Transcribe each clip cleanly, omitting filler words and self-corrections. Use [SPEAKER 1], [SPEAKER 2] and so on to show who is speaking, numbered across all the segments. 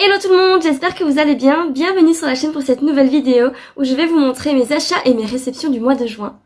[SPEAKER 1] Hello tout le monde, j'espère que vous allez bien. Bienvenue sur la chaîne pour cette nouvelle vidéo où je vais vous montrer mes achats et mes réceptions du mois de juin.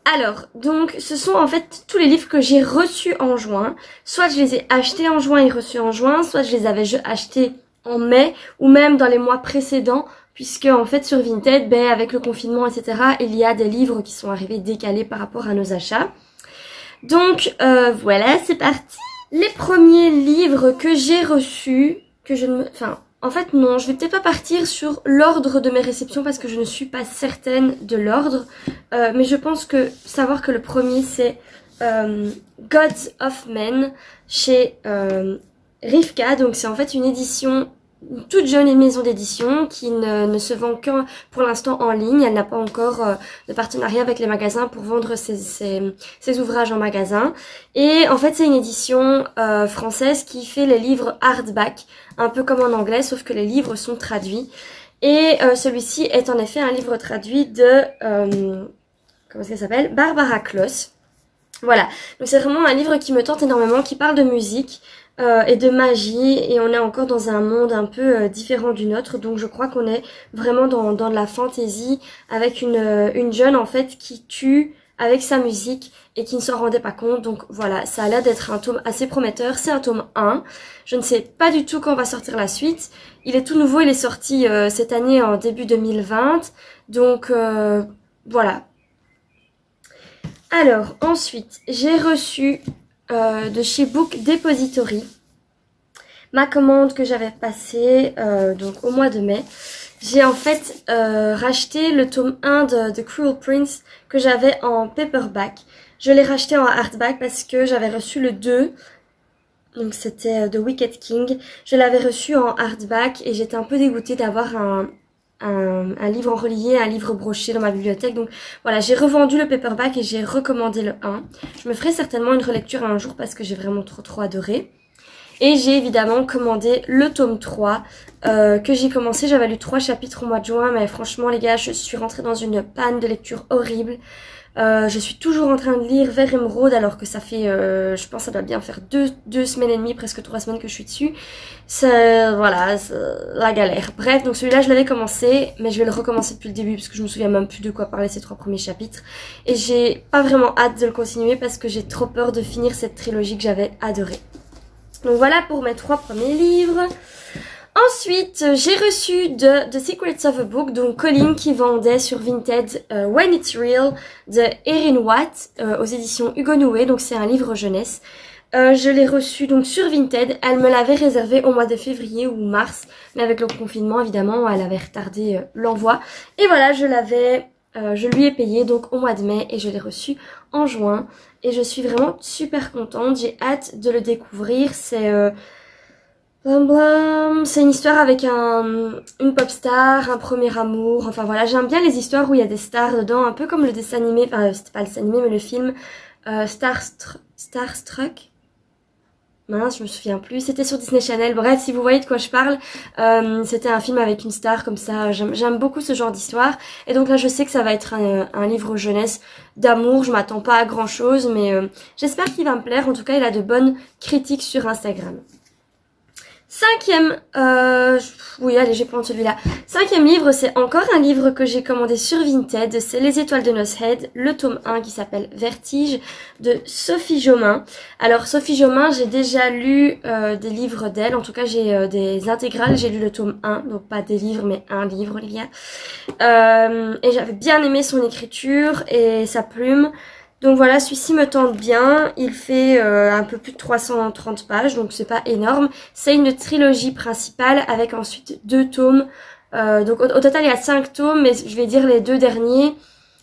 [SPEAKER 1] Alors, donc, ce sont en fait tous les livres que j'ai reçus en juin. Soit je les ai achetés en juin et reçus en juin, soit je les avais achetés en mai ou même dans les mois précédents. Puisque en fait sur Vinted, avec le confinement, etc., il y a des livres qui sont arrivés décalés par rapport à nos achats. Donc voilà, c'est parti. Les premiers livres que j'ai reçus, que je ne... Enfin, en fait non, je vais peut-être pas partir sur l'ordre de mes réceptions parce que je ne suis pas certaine de l'ordre. Mais je pense que savoir que le premier c'est Gods of Men chez Rivka. Donc c'est en fait une édition... Une toute jeune maison d'édition qui ne se vend que pour l'instant en ligne. Elle n'a pas encore de partenariat avec les magasins pour vendre ses ouvrages en magasin. Et en fait c'est une édition française qui fait les livres hardback, un peu comme en anglais, sauf que les livres sont traduits. Et celui-ci est en effet un livre traduit de... comment ça s'appelle, Barbara Kloss. Voilà, donc c'est vraiment un livre qui me tente énormément, qui parle de musique et de magie, et on est encore dans un monde un peu différent du nôtre, donc je crois qu'on est vraiment dans de la fantaisie avec une jeune en fait qui tue avec sa musique et qui ne s'en rendait pas compte. Donc voilà, ça a l'air d'être un tome assez prometteur. C'est un tome 1, je ne sais pas du tout quand va sortir la suite. Il est tout nouveau, il est sorti cette année en début 2020, donc voilà. Alors ensuite j'ai reçu de chez Book Depository ma commande que j'avais passée donc au mois de mai. J'ai en fait racheté le tome 1 de The Cruel Prince que j'avais en paperback. Je l'ai racheté en hardback parce que j'avais reçu le 2, donc c'était The Wicked King. Je l'avais reçu en hardback et j'étais un peu dégoûtée d'avoir un livre en relié, un livre broché dans ma bibliothèque. Donc voilà, j'ai revendu le paperback et j'ai recommandé le 1. Je me ferai certainement une relecture un jour parce que j'ai vraiment trop adoré. Et j'ai évidemment commandé le tome 3 que j'ai commencé. J'avais lu 3 chapitres au mois de juin, mais franchement les gars, je suis rentrée dans une panne de lecture horrible. Je suis toujours en train de lire Vers Émeraude alors que ça fait, je pense que ça doit bien faire 2 semaines et demie, presque 3 semaines que je suis dessus. Voilà, c'est la galère. Bref, donc celui-là je l'avais commencé, mais je vais le recommencer depuis le début parce que je me souviens même plus de quoi parler ces 3 premiers chapitres. Et j'ai pas vraiment hâte de le continuer parce que j'ai trop peur de finir cette trilogie que j'avais adorée. Donc voilà pour mes 3 premiers livres. Ensuite, j'ai reçu de The Secrets of a Book, donc Colline qui vendait sur Vinted When It's Real de Erin Watt aux éditions Hugo Noué, donc c'est un livre jeunesse. Je l'ai reçu donc sur Vinted, elle me l'avait réservé au mois de février ou mars, mais avec le confinement évidemment, elle avait retardé l'envoi. Et voilà, je lui ai payé donc au mois de mai et je l'ai reçu en juin. Et je suis vraiment super contente, j'ai hâte de le découvrir. C'est une histoire avec une pop star, un premier amour, enfin voilà, j'aime bien les histoires où il y a des stars dedans, un peu comme le dessin animé, enfin c'était pas le dessin animé mais le film Starstruck. Mince, je me souviens plus, c'était sur Disney Channel, bref, si vous voyez de quoi je parle, c'était un film avec une star comme ça, j'aime beaucoup ce genre d'histoire, et donc là je sais que ça va être un livre jeunesse d'amour, je m'attends pas à grand chose, mais j'espère qu'il va me plaire, en tout cas il a de bonnes critiques sur Instagram. Cinquième, oui allez je vais prendre celui-là. 5e livre, c'est encore un livre que j'ai commandé sur Vinted, c'est Les Étoiles de Noces Head, le tome 1 qui s'appelle Vertige de Sophie Jomain. Alors Sophie Jomain, j'ai déjà lu des livres d'elle, en tout cas j'ai des intégrales, j'ai lu le tome 1, donc pas des livres mais un livre les gars. Et j'avais bien aimé son écriture et sa plume. Donc voilà, celui-ci me tente bien, il fait un peu plus de 330 pages, donc c'est pas énorme. C'est une trilogie principale avec ensuite 2 tomes, donc au total il y a 5 tomes, mais je vais dire les 2 derniers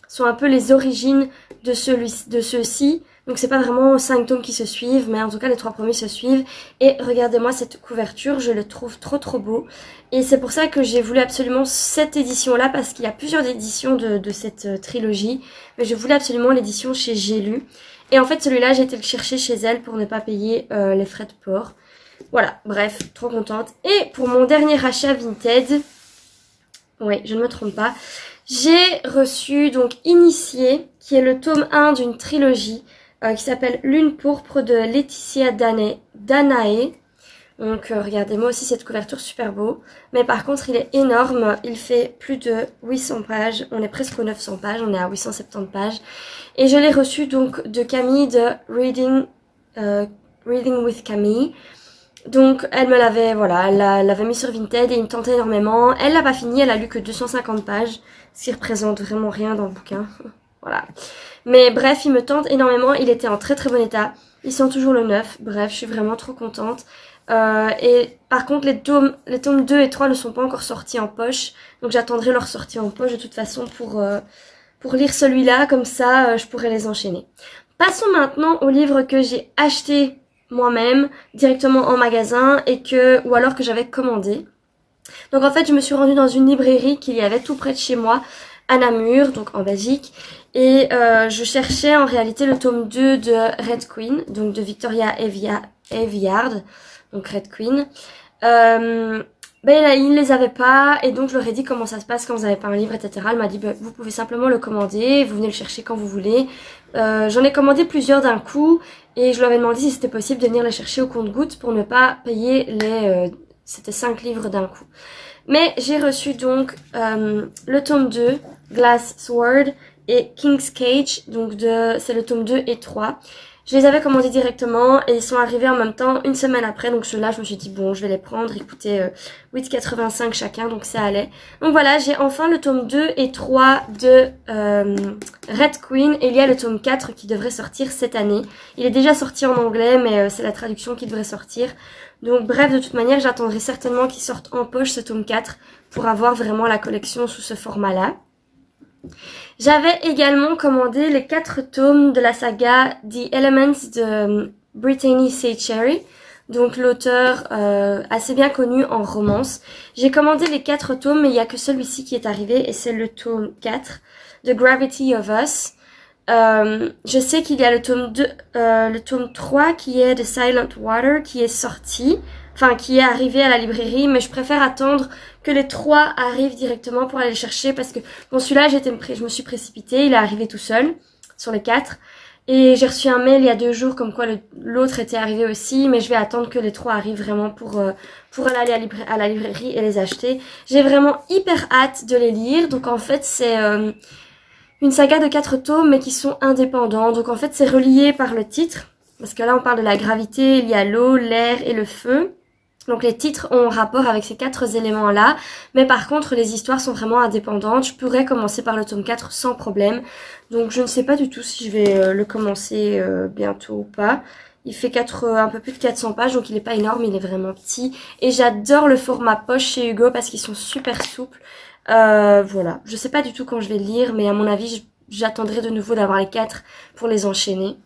[SPEAKER 1] sont un peu les origines de ceux-ci. Donc c'est pas vraiment 5 tomes qui se suivent, mais en tout cas les 3 premiers se suivent. Et regardez-moi cette couverture, je le trouve trop beau. Et c'est pour ça que j'ai voulu absolument cette édition-là, parce qu'il y a plusieurs éditions de cette trilogie. Mais je voulais absolument l'édition chez J'ai Lu. Et en fait celui-là j'ai été le chercher chez elle pour ne pas payer les frais de port. Voilà, bref, trop contente. Et pour mon dernier achat Vinted, oui, je ne me trompe pas, J'ai reçu donc Initié, qui est le tome 1 d'une trilogie qui s'appelle Lune pourpre de Laetitia Danae. Donc regardez, moi aussi cette couverture super beau. Mais par contre il est énorme, il fait plus de 800 pages. On est presque aux 900 pages, on est à 870 pages. Et je l'ai reçu donc de Camille de Reading with Camille. Donc elle me l'avait, voilà, elle l'avait mis sur Vinted et il me tentait énormément. Elle l'a pas fini, elle a lu que 250 pages, ce qui représente vraiment rien dans le bouquin. Voilà. Mais bref, il me tente énormément, il était en très très bon état. Ils sont toujours le 9, bref, je suis vraiment trop contente. Et par contre les tomes 2 et 3 ne sont pas encore sortis en poche, donc j'attendrai leur sortie en poche de toute façon pour lire celui-là, comme ça je pourrai les enchaîner. Passons maintenant au livre que j'ai acheté moi-même directement en magasin ou alors que j'avais commandé. Donc en fait je me suis rendue dans une librairie qu'il y avait tout près de chez moi à Namur, donc en Belgique, et je cherchais en réalité le tome 2 de Red Queen, donc de Victoria Aveyard. Donc Red Queen. Ben là, il ne les avait pas et donc je leur ai dit comment ça se passe quand vous n'avez pas un livre, etc. Elle m'a dit ben, vous pouvez simplement le commander, vous venez le chercher quand vous voulez. J'en ai commandé plusieurs d'un coup et je lui avais demandé si c'était possible de venir les chercher au compte-gouttes pour ne pas payer c'était 5 livres d'un coup. Mais j'ai reçu donc le tome 2, Glass Sword et King's Cage, donc c'est le tome 2 et 3. Je les avais commandés directement et ils sont arrivés en même temps une semaine après. Donc ceux-là, je me suis dit bon, je vais les prendre. Ils coûtaient 8,85 chacun, donc ça allait. Donc voilà, j'ai enfin le tome 2 et 3 de Red Queen. Et il y a le tome 4 qui devrait sortir cette année. Il est déjà sorti en anglais, mais c'est la traduction qui devrait sortir. Donc bref, de toute manière, j'attendrai certainement qu'il sorte en poche ce tome 4 pour avoir vraiment la collection sous ce format-là. J'avais également commandé les 4 tomes de la saga The Elements de Brittany Cherry, donc l'auteur assez bien connu en romance. J'ai commandé les 4 tomes, mais il n'y a que celui-ci qui est arrivé et c'est le tome 4 de Gravity of Us. Je sais qu'il y a le tome 3 qui est de Silent Water qui est sorti, enfin qui est arrivé à la librairie, mais je préfère attendre que les 3 arrivent directement pour aller les chercher parce que bon celui-là je me suis précipitée, il est arrivé tout seul sur les 4 et j'ai reçu un mail il y a 2 jours comme quoi l'autre était arrivé aussi, mais je vais attendre que les 3 arrivent vraiment pour aller à la librairie et les acheter. J'ai vraiment hyper hâte de les lire, donc en fait c'est une saga de 4 tomes mais qui sont indépendants, donc en fait c'est relié par le titre, parce que là on parle de la gravité, il y a l'eau, l'air et le feu. Donc les titres ont rapport avec ces 4 éléments-là, mais par contre les histoires sont vraiment indépendantes. Je pourrais commencer par le tome 4 sans problème, donc je ne sais pas du tout si je vais le commencer bientôt ou pas. Il fait un peu plus de 400 pages, donc il n'est pas énorme, il est vraiment petit. Et j'adore le format poche chez Hugo parce qu'ils sont super souples. Voilà, je sais pas du tout quand je vais le lire, mais à mon avis j'attendrai de nouveau d'avoir les 4 pour les enchaîner.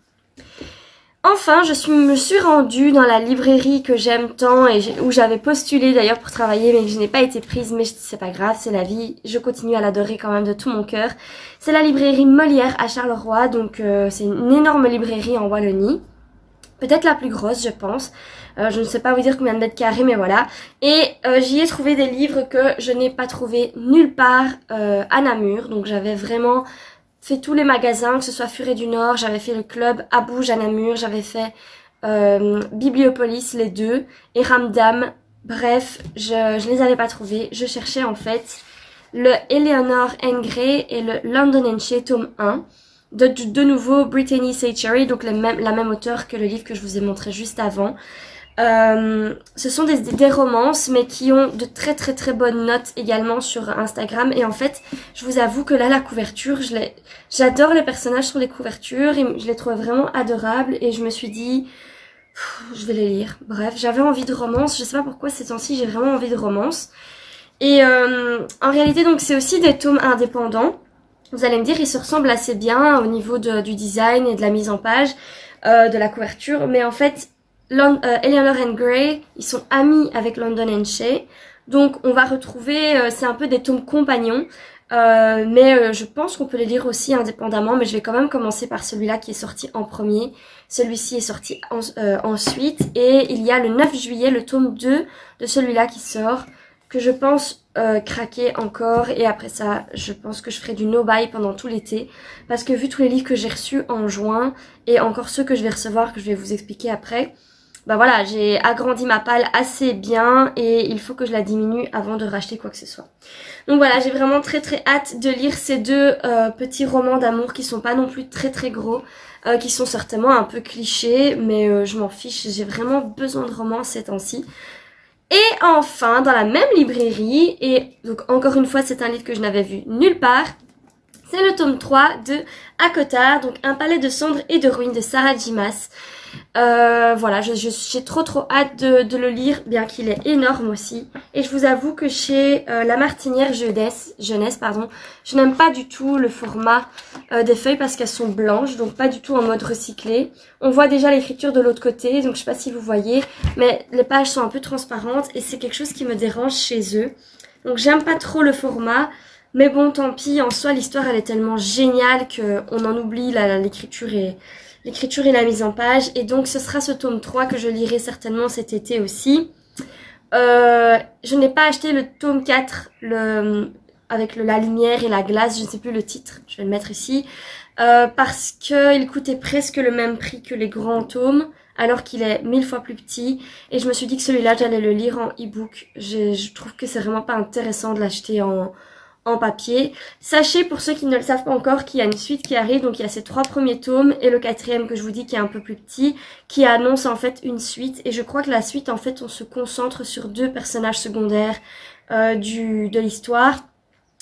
[SPEAKER 1] Enfin, me suis rendue dans la librairie que j'aime tant et où j'avais postulé d'ailleurs pour travailler mais que je n'ai pas été prise, mais c'est pas grave, c'est la vie, je continue à l'adorer quand même de tout mon cœur. C'est la librairie Molière à Charleroi, donc c'est une énorme librairie en Wallonie. Peut-être la plus grosse, je pense. Je ne sais pas vous dire combien de mètres carrés, mais voilà. Et j'y ai trouvé des livres que je n'ai pas trouvé nulle part à Namur, donc j'avais vraiment fait tous les magasins, que ce soit Furet du Nord, j'avais fait le club à Bouge à Namur, j'avais fait Bibliopolis, les 2, et Ramdam. Bref, je les avais pas trouvés. Je cherchais en fait le Eleanor Grey et le London & Shea tome 1. De nouveau Brittany Cherry, donc la même auteure que le livre que je vous ai montré juste avant. Ce sont des romances mais qui ont de très très très bonnes notes également sur Instagram, et en fait je vous avoue que là la couverture, j'adore les personnages sur les couvertures et je les trouve vraiment adorables et je me suis dit je vais les lire. Bref, j'avais envie de romance, je sais pas pourquoi ces temps-ci j'ai vraiment envie de romance, et en réalité donc c'est aussi des tomes indépendants. Vous allez me dire, ils se ressemblent assez bien au niveau du design et de la mise en page, de la couverture, mais en fait Eleanor Grey, ils sont amis avec London & Shea, donc on va retrouver, c'est un peu des tomes compagnons, mais je pense qu'on peut les lire aussi indépendamment, mais je vais quand même commencer par celui-là qui est sorti en premier. Celui-ci est sorti ensuite, et il y a le 9 juillet le tome 2 de celui-là qui sort, que je pense craquer encore, et après ça je pense que je ferai du no-buy pendant tout l'été, parce que vu tous les livres que j'ai reçus en juin et encore ceux que je vais recevoir, que je vais vous expliquer après, bah voilà, j'ai agrandi ma palle assez bien et il faut que je la diminue avant de racheter quoi que ce soit. Donc voilà, j'ai vraiment très hâte de lire ces deux petits romans d'amour qui sont pas non plus très gros, qui sont certainement un peu clichés, mais je m'en fiche, j'ai vraiment besoin de romans ces temps-ci. Et enfin, dans la même librairie, et donc encore une fois c'est un livre que je n'avais vu nulle part, c'est le tome 3 de Akota, donc Un palais de cendres et de ruines de Sarah J. Maas. Voilà, j'ai trop hâte de le lire, bien qu'il est énorme aussi. Et je vous avoue que chez La Martinière Jeunesse, je n'aime pas du tout le format des feuilles parce qu'elles sont blanches, donc pas du tout en mode recyclé. On voit déjà l'écriture de l'autre côté, donc je sais pas si vous voyez, mais les pages sont un peu transparentes et c'est quelque chose qui me dérange chez eux. Donc j'aime pas trop le format, mais bon tant pis, en soi l'histoire elle est tellement géniale qu'on en oublie l'écriture et la mise en page. Et donc ce sera ce tome 3 que je lirai certainement cet été aussi. Je n'ai pas acheté le tome 4, avec la lumière et la glace, je ne sais plus le titre, je vais le mettre ici. Parce qu'il coûtait presque le même prix que les grands tomes, alors qu'il est 1000 fois plus petit. Et je me suis dit que celui-là j'allais le lire en e-book. Je trouve que c'est vraiment pas intéressant de l'acheter en papier. Sachez, pour ceux qui ne le savent pas encore, qu'il y a une suite qui arrive. Donc il y a ces 3 premiers tomes et le 4e que je vous dis qui est un peu plus petit, qui annonce en fait une suite. Et je crois que la suite, en fait, on se concentre sur 2 personnages secondaires de l'histoire.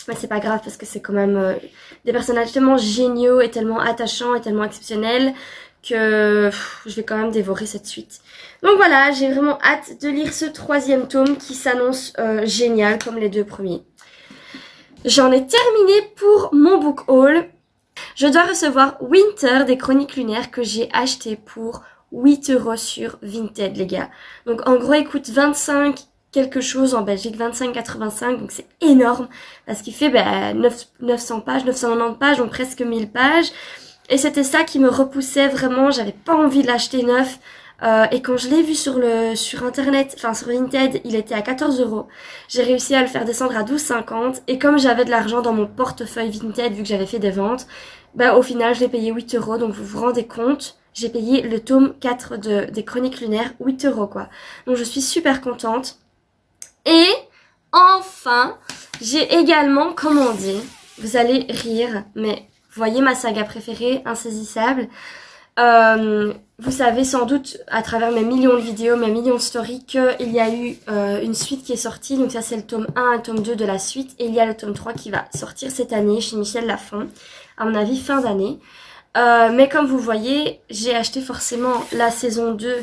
[SPEAKER 1] Mais c'est pas grave parce que c'est quand même des personnages tellement géniaux et tellement attachants et tellement exceptionnels que je vais quand même dévorer cette suite. Donc voilà, j'ai vraiment hâte de lire ce 3e tome qui s'annonce génial comme les 2 premiers. J'en ai terminé pour mon book haul. Je dois recevoir Winter des Chroniques Lunaires que j'ai acheté pour 8 € sur Vinted, les gars. Donc en gros, il coûte 25 quelque chose en Belgique, 25,85, donc c'est énorme parce qu'il fait 900 pages, 990 pages, donc presque 1000 pages. Et c'était ça qui me repoussait vraiment, j'avais pas envie de l'acheter neuf. Et quand je l'ai vu sur internet, enfin sur Vinted, il était à 14 €. J'ai réussi à le faire descendre à 12,50 et comme j'avais de l'argent dans mon portefeuille Vinted vu que j'avais fait des ventes, au final je l'ai payé 8 €. Donc vous vous rendez compte, j'ai payé le tome 4 des Chroniques Lunaires 8 € quoi. Donc je suis super contente. Et enfin, j'ai également commandé, vous allez rire, mais voyez ma saga préférée, Insaisissable. Vous savez sans doute à travers mes millions de vidéos, mes millions de stories qu'il y a eu une suite qui est sortie. Donc ça c'est le tome 1 et le tome 2 de la suite. Et il y a le tome 3 qui va sortir cette année chez Michel Lafon. À mon avis fin d'année. Mais comme vous voyez, j'ai acheté forcément la saison 2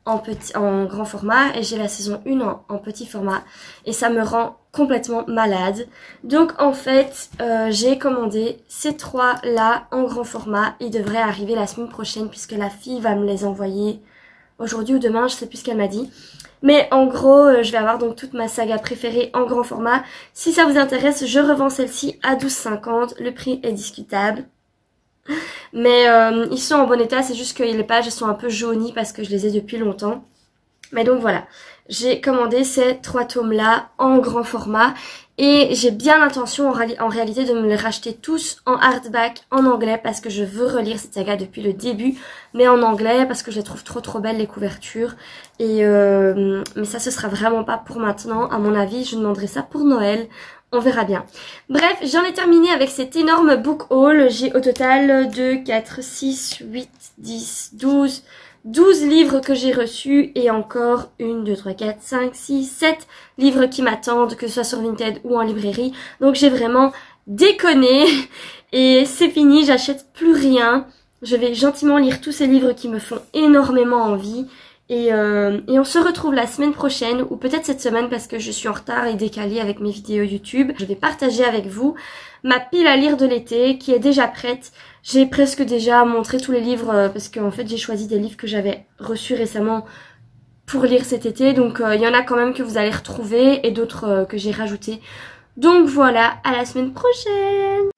[SPEAKER 1] en grand format et j'ai la saison 1 en petit format. Et ça me rend complètement malade. Donc en fait, j'ai commandé ces 3 là en grand format. Ils devraient arriver la semaine prochaine puisque la fille va me les envoyer aujourd'hui ou demain, je sais plus ce qu'elle m'a dit. Mais en gros, je vais avoir donc toute ma saga préférée en grand format. Si ça vous intéresse, je revends celle-ci à 12,50. Le prix est discutable. Mais ils sont en bon état, c'est juste que les pages sont un peu jaunies parce que je les ai depuis longtemps. Mais donc voilà, j'ai commandé ces 3 tomes là en grand format et j'ai bien l'intention en réalité de me les racheter tous en hardback en anglais parce que je veux relire cette saga depuis le début, mais en anglais parce que je les trouve trop belles les couvertures. Et mais ça ce sera vraiment pas pour maintenant, à mon avis je demanderai ça pour Noël. On verra bien. Bref, j'en ai terminé avec cet énorme book haul. J'ai au total 2, 4, 6, 8, 10, 12 livres que j'ai reçus et encore 1, 2, 3, 4, 5, 6, 7 livres qui m'attendent, que ce soit sur Vinted ou en librairie. Donc j'ai vraiment déconné et c'est fini, j'achète plus rien. Je vais gentiment lire tous ces livres qui me font énormément envie. Et on se retrouve la semaine prochaine ou peut-être cette semaine parce que je suis en retard et décalée avec mes vidéos YouTube. Je vais partager avec vous ma pile à lire de l'été qui est déjà prête. J'ai presque déjà montré tous les livres parce qu'en fait j'ai choisi des livres que j'avais reçus récemment pour lire cet été. Donc il y en a quand même que vous allez retrouver et d'autres que j'ai rajoutés. Donc voilà, à la semaine prochaine!